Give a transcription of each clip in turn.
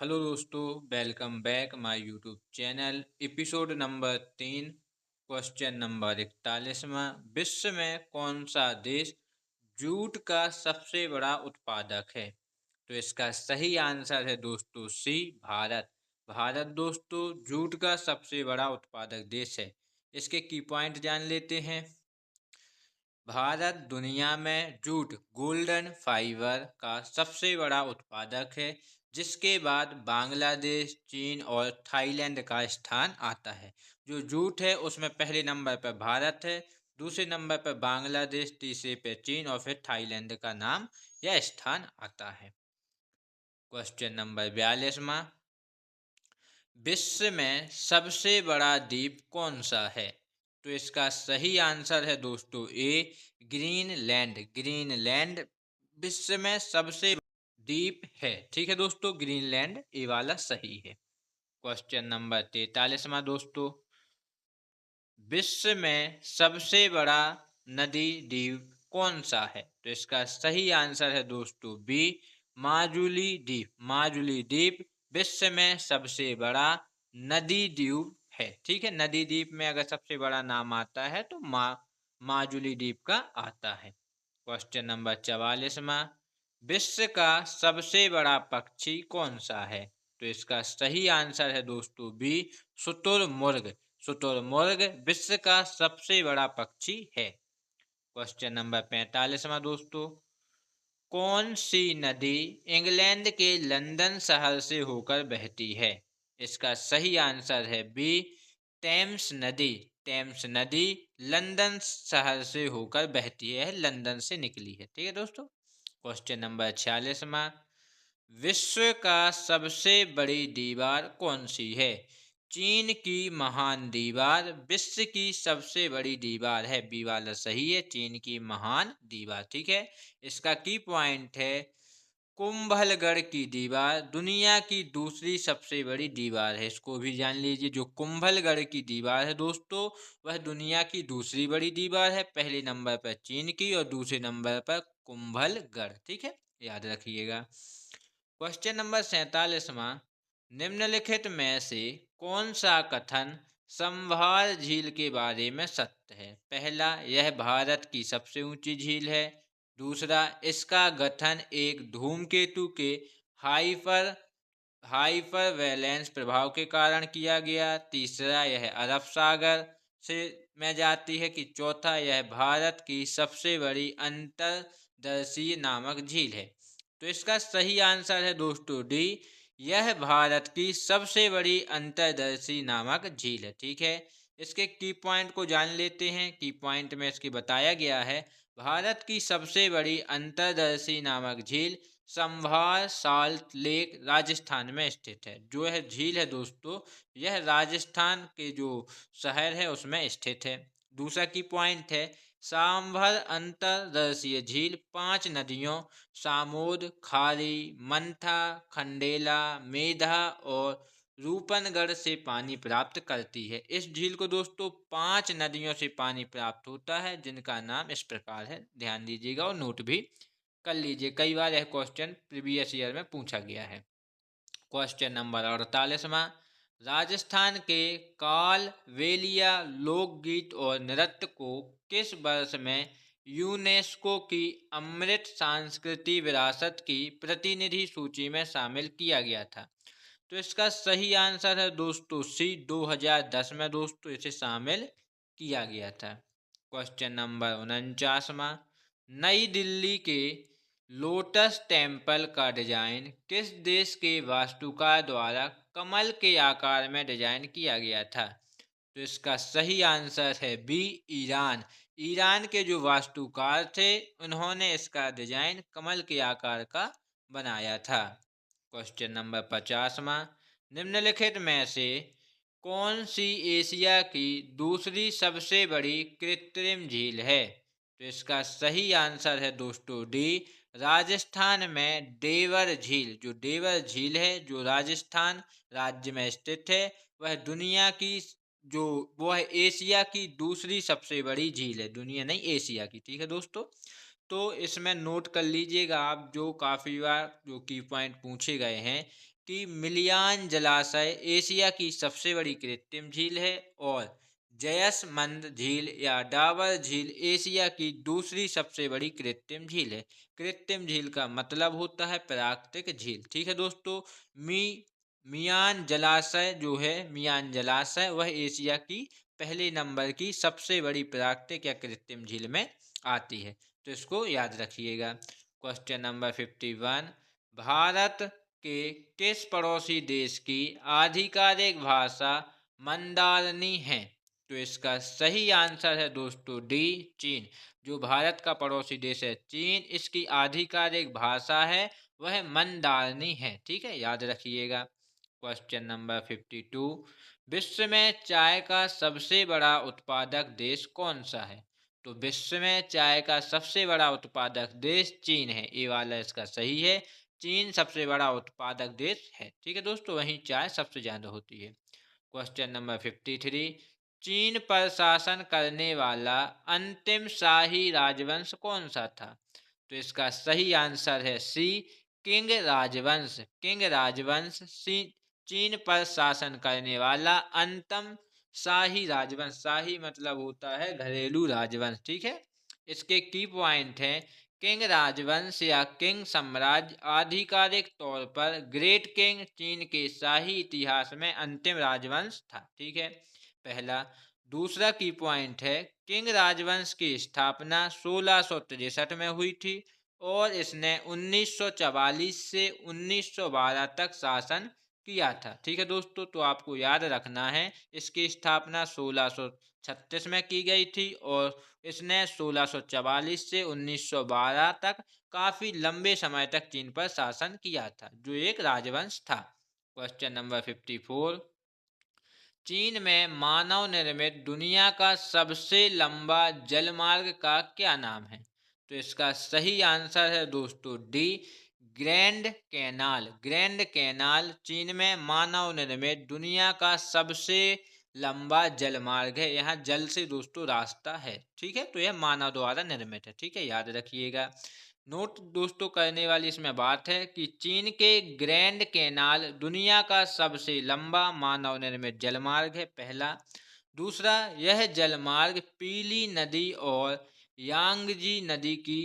Hello दोस्तों, welcome back my YouTube channel. Episode number 3, question number 41वां। विश्व में कौन सा देश जूट का सबसे बड़ा उत्पादक है? तो इसका सही आंसर है दोस्तों सी, भारत। भारत दोस्तों जूट का सबसे बड़ा उत्पादक देश है। इसके की पॉइंट जान लेते हैं। भारत दुनिया में जूट गोल्डन फाइबर का सबसे बड़ा उत्पादक है, जिसके बाद बांग्लादेश, चीन और थाईलैंड का स्थान आता है। जो जूट है उसमें पहले नंबर पर भारत है, दूसरे नंबर पर बांग्लादेश, तीसरे पे चीन और फिर थाईलैंड का नाम या स्थान आता है। क्वेश्चन नंबर 42वां। विश्व में सबसे बड़ा द्वीप कौन सा है? तो इसका सही आंसर है दोस्तों ए, ग्रीनलैंड। ग्रीनलैंड विश्व में सबसे द्वीप है। ठीक है दोस्तों, ग्रीनलैंड ए वाला सही है। क्वेश्चन नंबर 43वां दोस्तों। विश्व में सबसे बड़ा नदी द्वीप कौन सा है? तो इसका सही आंसर है दोस्तों बी, माजुली द्वीप। माजुली द्वीप विश्व में सबसे बड़ा नदी द्वीप है। ठीक है, नदी द्वीप में अगर सबसे बड़ा नाम आता है तो माजुली द्वीप का आता है। क्वेश्चन नंबर 44वां। विश्व का सबसे बड़ा पक्षी कौन सा है? तो इसका सही आंसर है दोस्तों बी, शुतुरमुर्ग। शुतुरमुर्ग विश्व का सबसे बड़ा पक्षी है। क्वेश्चन नंबर 45वां दोस्तों। कौन सी नदी इंग्लैंड के लंदन शहर से होकर बहती है? इसका सही आंसर है बी, टेम्स नदी। टेम्स नदी लंदन शहर से होकर बहती है, लंदन से निकली है। ठीक है दोस्तों। क्वेश्चन नंबर 46वां। विश्व का सबसे बड़ी दीवार कौन सी है? चीन की महान दीवार विश्व की सबसे बड़ी दीवार है। बी वाला सही है, चीन की महान दीवार। ठीक है। इसका की पॉइंट है, कुंभलगढ़ की दीवार दुनिया की दूसरी सबसे बड़ी दीवार है। इसको भी जान लीजिए। जो कुंभलगढ़ की दीवार है दोस्तों, वह दुनिया की दूसरी बड़ी दीवार है। पहले नंबर पर चीन की और दूसरे नंबर पर कुंभलगढ़। ठीक है, याद रखिएगा। क्वेश्चन नंबर 47वां। निम्नलिखित में से कौन सा कथन संभार झील के बारे में सत्य है? पहला, यह भारत की सबसे ऊंची झील है। दूसरा, इसका गठन एक धूमकेतु के हाइपर हाइपर वैलेंस प्रभाव के कारण किया गया। तीसरा, यह अरब सागर से में जाती है। कि चौथा, यह भारत की सबसे बड़ी अंतर्दर्शीय नामक झील है। तो इसका सही आंसर है दोस्तों डी, यह भारत की सबसे बड़ी अंतर्दर्शी नामक झील है। ठीक है। इसके की पॉइंट को जान लेते हैं। की पॉइंट में इसकी बताया गया है, भारत की सबसे बड़ी अंतर्दर्शी नामक झील संभार साल्ट लेक राजस्थान में स्थित है। जो यह झील है दोस्तों, यह राजस्थान के जो शहर है उसमें स्थित है। दूसरा की पॉइंट है, सांभर अंतर्दर्शीय झील 5 नदियों सामोद, खारी, मंथा, खंडेला, मेधा और रूपनगढ़ से पानी प्राप्त करती है। इस झील को दोस्तों 5 नदियों से पानी प्राप्त होता है, जिनका नाम इस प्रकार है। ध्यान दीजिएगा और नोट भी कर लीजिए, कई बार यह क्वेश्चन प्रीवियस ईयर में पूछा गया है। Question number 48वां। राजस्थान के कालवेलिया लोकगीत और नृत्य को किस वर्ष में यूनेस्को की अमृत सांस्कृतिक विरासत की प्रतिनिधि सूची में शामिल किया गया था? तो इसका सही आंसर है दोस्तों सी, 2010 में दोस्तों इसे शामिल किया गया था। क्वेश्चन नंबर 49वां। नई दिल्ली के लोटस टेम्पल का डिजाइन किस देश के वास्तुकार द्वारा कमल के आकार में डिजाइन किया गया था? तो इसका सही आंसर है बी, ईरान। ईरान के जो वास्तुकार थे, उन्होंने इसका डिजाइन कमल के आकार का बनाया था। क्वेश्चन नंबर 50वां। निम्नलिखित में से कौन सी एशिया की दूसरी सबसे बड़ी कृत्रिम झील है? तो इसका सही आंसर है दोस्तों डी, राजस्थान में देवर झील। जो देवर झील है, जो राजस्थान राज्य में स्थित है, वह दुनिया की जो वह एशिया की दूसरी सबसे बड़ी झील है। दुनिया नहीं, एशिया की। ठीक है दोस्तों। तो इसमें नोट कर लीजिएगा आप, जो काफ़ी बार जो की पॉइंट पूछे गए हैं कि मिलियान जलाशय एशिया की सबसे बड़ी कृत्रिम झील है और जयसमंद झील या डाबर झील एशिया की दूसरी सबसे बड़ी कृत्रिम झील है। कृत्रिम झील का मतलब होता है प्राकृतिक झील। ठीक है दोस्तों, मी मियान जलाशय जो है, मियान जलाशय वह एशिया की पहले नंबर की सबसे बड़ी प्राकृतिक या कृत्रिम झील में आती है। तो इसको याद रखिएगा। क्वेश्चन नंबर 51, भारत के किस पड़ोसी देश की आधिकारिक भाषा मंदारनी है? तो इसका सही आंसर है दोस्तों डी, चीन। जो भारत का पड़ोसी देश है चीन, इसकी आधिकारिक भाषा है वह मंदारनी है। ठीक है, याद रखिएगा। क्वेश्चन नंबर 52, विश्व में चाय का सबसे बड़ा उत्पादक देश कौन सा है? तो विश्व में चाय का सबसे बड़ा उत्पादक देश चीन है। ये वाला इसका सही है। चीन सबसे बड़ा उत्पादक देश है। ठीक है दोस्तों, वहीं चाय सबसे ज्यादा होती है। क्वेश्चन नंबर 53, चीन पर शासन करने वाला अंतिम शाही राजवंश कौन सा था? तो इसका सही आंसर है सी, किंग राजवंश। किंग राजवंश चीन पर शासन करने वाला अंतिम शाही राजवंश। शाही मतलब होता है घरेलू राजवंश। ठीक है, इसके की पॉइंट है, किंग राजवंश या किंग साम्राज्य आधिकारिक तौर पर ग्रेट किंग चीन के शाही इतिहास में अंतिम राजवंश था। ठीक है, पहला। दूसरा की पॉइंट है, किंग राजवंश की स्थापना 1663 में हुई थी और इसने 1944 से 1912 तक शासन किया था। ठीक है दोस्तों, तो आपको याद रखना है इसकी स्थापना 1636 में की गई थी और इसने 1644 से 1912 तक काफी लंबे समय तक चीन पर शासन किया था, जो एक राजवंश था। क्वेश्चन नंबर 54, चीन में मानव निर्मित दुनिया का सबसे लंबा जलमार्ग का क्या नाम है? तो इसका सही आंसर है दोस्तों D, grand canal. Grand canal चीन में मानव निर्मित दुनिया का सबसे लंबा जलमार्ग है। यहाँ जल से दोस्तों रास्ता है। ठीक है, तो यह मानव द्वारा निर्मित है। ठीक है, याद रखिएगा। नोट दोस्तों करने वाली इसमें बात है कि चीन के ग्रैंड कैनाल दुनिया का सबसे लंबा मानव निर्मित जलमार्ग है, पहला। दूसरा, यह जलमार्ग पीली नदी और यांगजी नदी की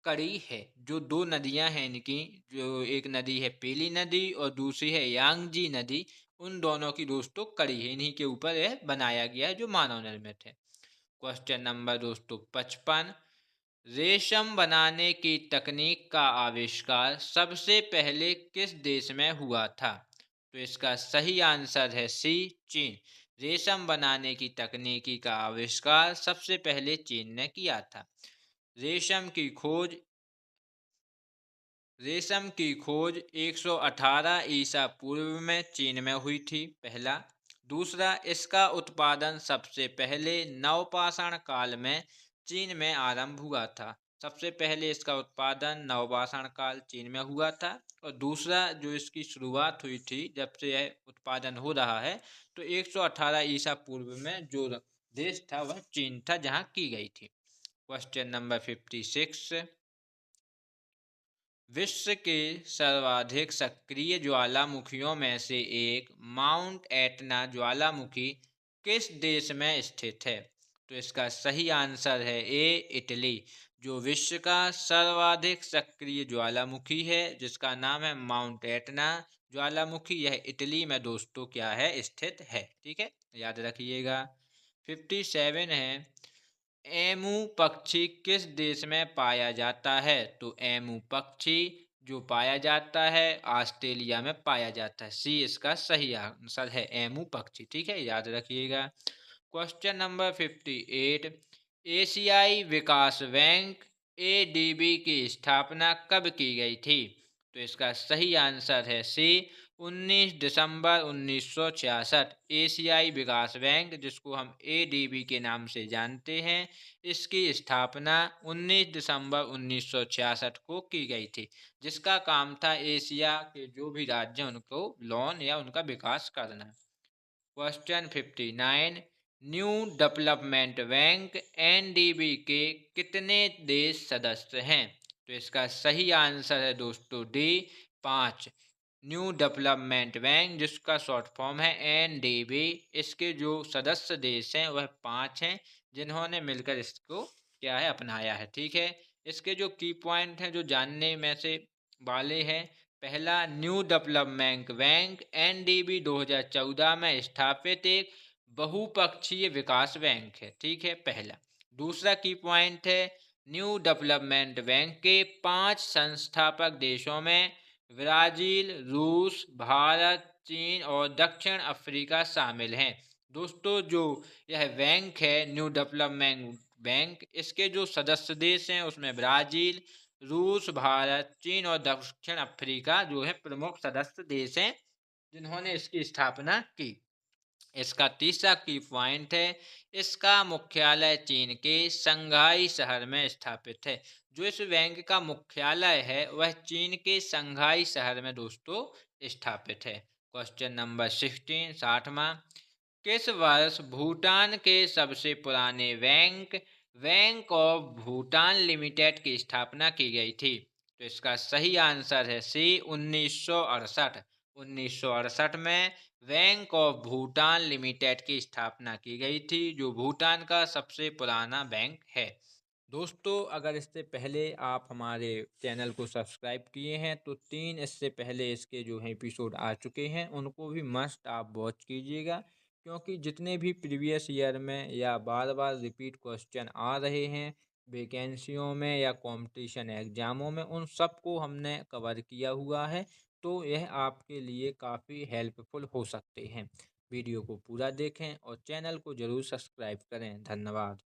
कड़ी है। जो दो नदियां हैं इनकी, जो एक नदी है पीली नदी और दूसरी है यांगजी नदी, उन दोनों की दोस्तों कड़ी है। इन्हीं के ऊपर यह बनाया गया है, जो मानव निर्मित है। क्वेश्चन नंबर दोस्तों 55, रेशम बनाने की तकनीक का आविष्कार सबसे पहले किस देश में हुआ था? तो इसका सही आंसर है सी, चीन। रेशम बनाने की तकनीकी का आविष्कार सबसे पहले चीन ने किया था। रेशम की खोज रेशम की खोज 118 ईसा पूर्व में चीन में हुई थी, पहला। दूसरा, इसका उत्पादन सबसे पहले नवपाषाण काल में चीन में आरंभ हुआ था। सबसे पहले इसका उत्पादन नवपाषाण काल चीन में हुआ था। और दूसरा, जो इसकी शुरुआत हुई थी, जब से यह उत्पादन हो रहा है, तो 118 ईसा पूर्व में जो देश था वह चीन था, जहां की गई थी। क्वेश्चन नंबर 56, विश्व के सर्वाधिक सक्रिय ज्वालामुखियों में से एक माउंट एटना ज्वालामुखी किस देश में स्थित है? तो इसका सही आंसर है ए, इटली। जो विश्व का सर्वाधिक सक्रिय ज्वालामुखी है, जिसका नाम है माउंट एटना ज्वालामुखी, यह इटली में दोस्तों क्या है, स्थित है। ठीक है, याद रखिएगा। 57 है, एमू पक्षी किस देश में पाया जाता है? तो एमू पक्षी जो पाया जाता है ऑस्ट्रेलिया में पाया जाता है। सी इसका सही आंसर है, एमू पक्षी। ठीक है, याद रखिएगा। क्वेश्चन नंबर 58, एशियाई विकास बैंक एडीबी की स्थापना कब की गई थी? तो इसका सही आंसर है सी, 19 दिसंबर 1966। एशियाई विकास बैंक, जिसको हम एडीबी के नाम से जानते हैं, इसकी स्थापना 19 दिसंबर 1966 को की गई थी, जिसका काम था एशिया के जो भी राज्य हैं उनको लोन या उनका विकास करना। Question 59, new development bank NDB के कितने देश सदस्य हैं? तो इसका सही आंसर है दोस्तों डी, 5। न्यू डेवलपमेंट बैंक, जिसका शॉर्ट फॉर्म है एनडीबी। इसके जो सदस्य देश हैं वह 5 हैं, जिन्होंने मिलकर इसको क्या है अपनाया है। ठीक है, इसके जो की पॉइंट हैं जो जानने में से वाले हैं, पहला, न्यू डेवलपमेंट बैंक एनडीबी 2014 में स्थापित एक बहुपक्षीय विकास बैंक है। ठीक है, पहला। दूसरा की पॉइंट है, न्यू डेवलपमेंट बैंक के 5 संस्थापक देशों में ब्राजील, रूस, भारत, चीन और दक्षिण अफ्रीका शामिल हैं। दोस्तों, जो यह बैंक है न्यू डेवलपमेंट बैंक, इसके जो सदस्य देश हैं उसमें ब्राजील, रूस, भारत, चीन और दक्षिण अफ्रीका जो है प्रमुख सदस्य देश हैं, जिन्होंने इसकी स्थापना की। इसका तीसरा की पॉइंट है, इसका मुख्यालय चीन के शंघाई शहर में स्थापित है। जो इस बैंक का मुख्यालय है वह चीन के शंघाई शहर में दोस्तों स्थापित है। क्वेश्चन नंबर 16, 60वां, किस वर्ष भूटान के सबसे पुराने bank bank of Bhutan limited की स्थापना की गई थी? तो इसका सही आंसर है सी, 1968। 1968 में बैंक ऑफ भूटान लिमिटेड की स्थापना की गई थी, जो भूटान का सबसे पुराना बैंक है। दोस्तों, अगर इससे पहले आप हमारे चैनल को सब्सक्राइब किए हैं तो 3 इससे पहले इसके जो है एपिसोड आ चुके हैं, उनको भी मस्ट आप वॉच कीजिएगा, क्योंकि जितने भी प्रीवियस ईयर में या बार बार रिपीट क्वेश्चन आ रहे हैं वैकेंसियों में या कंपटीशन एग्जामों में, उन सबको हमने कवर किया हुआ है। तो यह आपके लिए काफ़ी हेल्पफुल हो सकते हैं। वीडियो को पूरा देखें और चैनल को ज़रूर सब्सक्राइब करें। धन्यवाद।